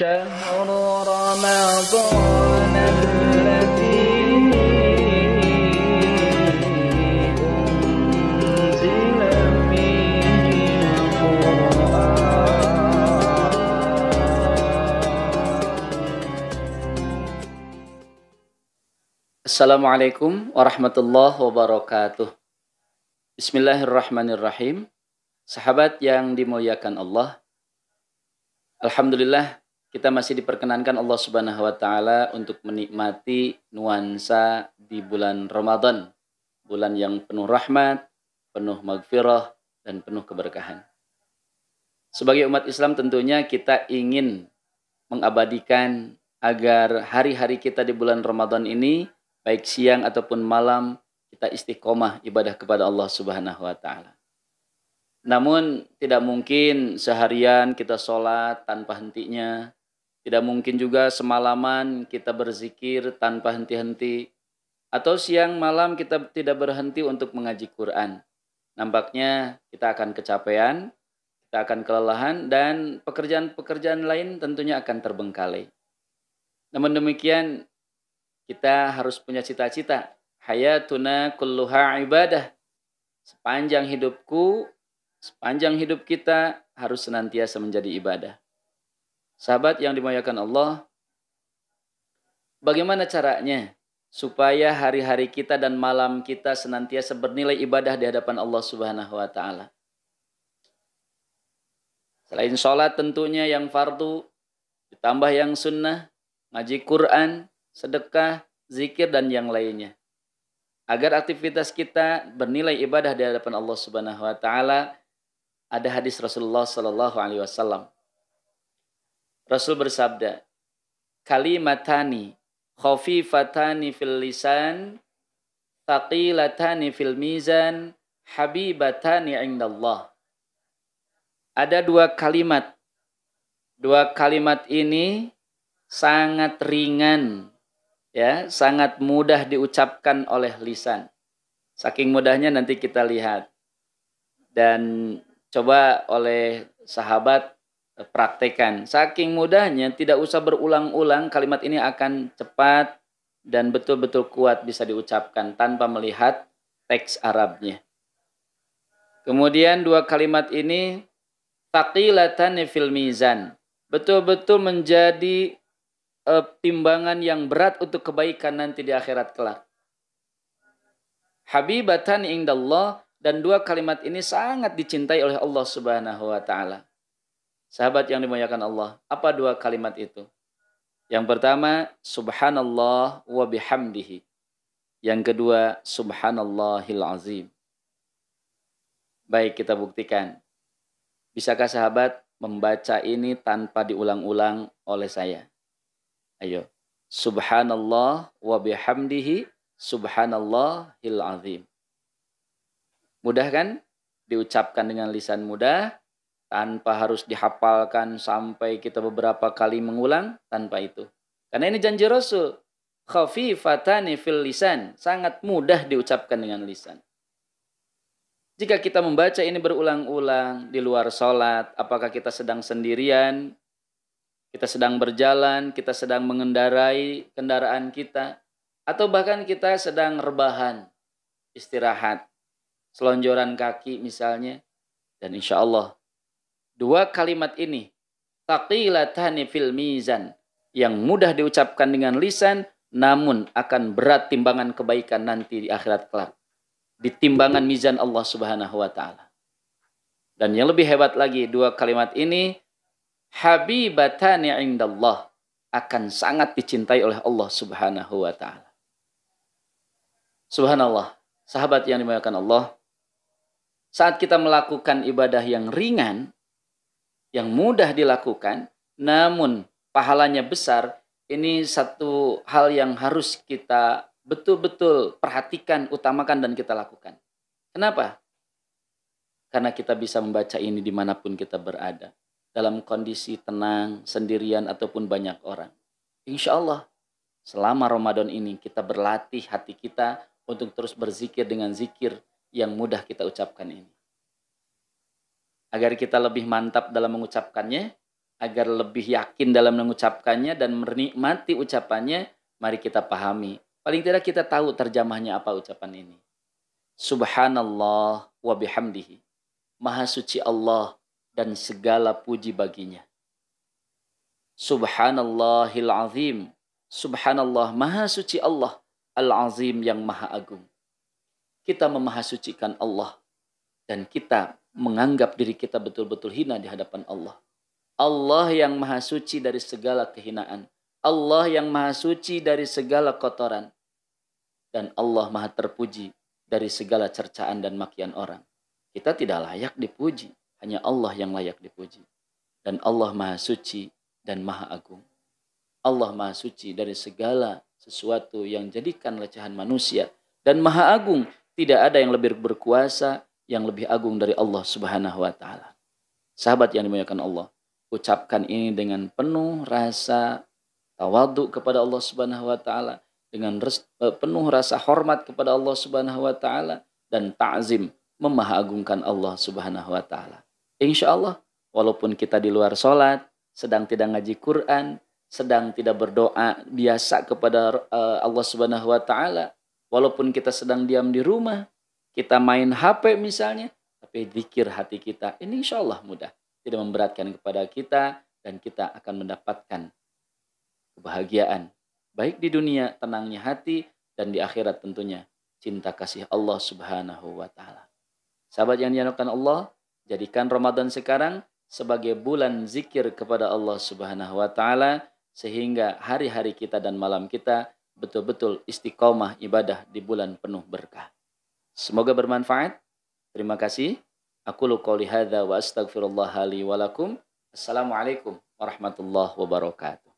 شهر رمضان الذي أنزل فيه القرآن. Assalamualaikum warahmatullahi wabarakatuh. Bismillahirrahmanirrahim. Sahabat yang dimuliakan Allah, alhamdulillah kita masih diperkenankan Allah Subhanahu wa taala untuk menikmati nuansa di bulan Ramadan, bulan yang penuh rahmat, penuh maghfirah dan penuh keberkahan. Sebagai umat Islam tentunya kita ingin mengabadikan agar hari-hari kita di bulan Ramadan ini baik siang ataupun malam kita istiqomah ibadah kepada Allah Subhanahu wa taala. Namun tidak mungkin seharian kita sholat tanpa hentinya. Tidak mungkin juga semalaman kita berzikir tanpa henti-henti. Atau siang malam kita tidak berhenti untuk mengaji Quran. Nampaknya kita akan kecapean, kita akan kelelahan, dan pekerjaan-pekerjaan lain tentunya akan terbengkalai. Namun demikian kita harus punya cita-cita. Hayatuna kulluha ibadah. Sepanjang hidup kita harus senantiasa menjadi ibadah. Sahabat yang dimuliakan Allah, bagaimana caranya supaya hari-hari kita dan malam kita senantiasa bernilai ibadah di hadapan Allah Subhanahu wa taala? Selain sholat tentunya yang fardu, ditambah yang sunnah, ngaji Quran, sedekah, zikir dan yang lainnya. Agar aktivitas kita bernilai ibadah di hadapan Allah Subhanahu wa taala, ada hadis Rasulullah sallallahu alaihi wasallam. Rasul bersabda, "Kalimatani khafifatani fil lisan, thaqilatani fil mizan, habibatani indallah." Ada dua kalimat. Dua kalimat ini sangat ringan, ya, sangat mudah diucapkan oleh lisan. Saking mudahnya nanti kita lihat. Dan coba oleh sahabat praktekan. Saking mudahnya tidak usah berulang-ulang, kalimat ini akan cepat dan betul-betul kuat bisa diucapkan tanpa melihat teks Arabnya. Kemudian dua kalimat ini thaqilatani fil mizan. Betul-betul menjadi timbangan yang berat untuk kebaikan nanti di akhirat kelak. Habibatan indallah, dan dua kalimat ini sangat dicintai oleh Allah Subhanahu wa taala. Sahabat yang dimuliakan Allah, apa dua kalimat itu? Yang pertama, subhanallah wa bihamdihi. Yang kedua, subhanallahil azim. Baik, kita buktikan. Bisakah sahabat membaca ini tanpa diulang-ulang oleh saya? Ayo. Subhanallah wa bihamdihi, subhanallahil azim. Mudah kan? Diucapkan dengan lisan mudah, tanpa harus dihafalkan sampai kita beberapa kali mengulang, tanpa itu. Karena ini janji Rasul. Khafifatani fil lisan. Sangat mudah diucapkan dengan lisan. Jika kita membaca ini berulang-ulang di luar sholat, apakah kita sedang sendirian, kita sedang berjalan, kita sedang mengendarai kendaraan kita, atau bahkan kita sedang rebahan, istirahat, selonjoran kaki misalnya, dan insya Allah dua kalimat ini thaqilatani fil mizan, yang mudah diucapkan dengan lisan namun akan berat timbangan kebaikan nanti di akhirat kelak, di timbangan mizan Allah Subhanahu wa taala. Dan yang lebih hebat lagi, dua kalimat ini habibatani indallah, akan sangat dicintai oleh Allah Subhanahu wa taala. Subhanallah, sahabat yang dimuliakan Allah, saat kita melakukan ibadah yang ringan, yang mudah dilakukan, namun pahalanya besar, ini satu hal yang harus kita betul-betul perhatikan, utamakan, dan kita lakukan. Kenapa? Karena kita bisa membaca ini dimanapun kita berada. Dalam kondisi tenang, sendirian, ataupun banyak orang. Insya Allah, selama Ramadan ini kita berlatih hati kita untuk terus berzikir dengan zikir yang mudah kita ucapkan ini. Agar kita lebih mantap dalam mengucapkannya, agar lebih yakin dalam mengucapkannya dan menikmati ucapannya, mari kita pahami. Paling tidak kita tahu terjemahnya apa ucapan ini. Subhanallah wa bihamdihi. Maha suci Allah dan segala puji baginya. Subhanallahil azim. Subhanallah, maha suci Allah. Al-azim, yang maha agung. Kita memahasucikan Allah. Dan kita menganggap diri kita betul-betul hina di hadapan Allah. Allah yang maha suci dari segala kehinaan. Allah yang maha suci dari segala kotoran. Dan Allah maha terpuji dari segala cercaan dan makian orang. Kita tidak layak dipuji. Hanya Allah yang layak dipuji. Dan Allah maha suci dan maha agung. Allah maha suci dari segala sesuatu yang jadikan lecahan manusia. Dan maha agung. Tidak ada yang lebih berkuasa, yang lebih agung dari Allah Subhanahu wa ta'ala. Sahabat yang dimuliakan Allah, ucapkan ini dengan penuh rasa tawadhu kepada Allah Subhanahu wa ta'ala, dengan penuh rasa hormat kepada Allah Subhanahu wa ta'ala, dan ta'zim, memahagungkan Allah Subhanahu wa ta'ala. Insya Allah, walaupun kita di luar sholat, sedang tidak ngaji Quran, sedang tidak berdoa biasa kepada Allah Subhanahu wa ta'ala, walaupun kita sedang diam di rumah, kita main HP misalnya, tapi zikir hati kita, ini insya Allah mudah. Tidak memberatkan kepada kita, dan kita akan mendapatkan kebahagiaan. Baik di dunia, tenangnya hati, dan di akhirat tentunya, cinta kasih Allah Subhanahu wa ta'ala. Sahabat yang dimuliakan Allah, jadikan Ramadan sekarang sebagai bulan zikir kepada Allah Subhanahu wa ta'ala, sehingga hari-hari kita dan malam kita betul-betul istiqomah ibadah di bulan penuh berkah. Semoga bermanfaat. Terima kasih. Aku qouli hadza wa astaghfirullah li wa lakum. Assalamualaikum warahmatullahi wabarakatuh.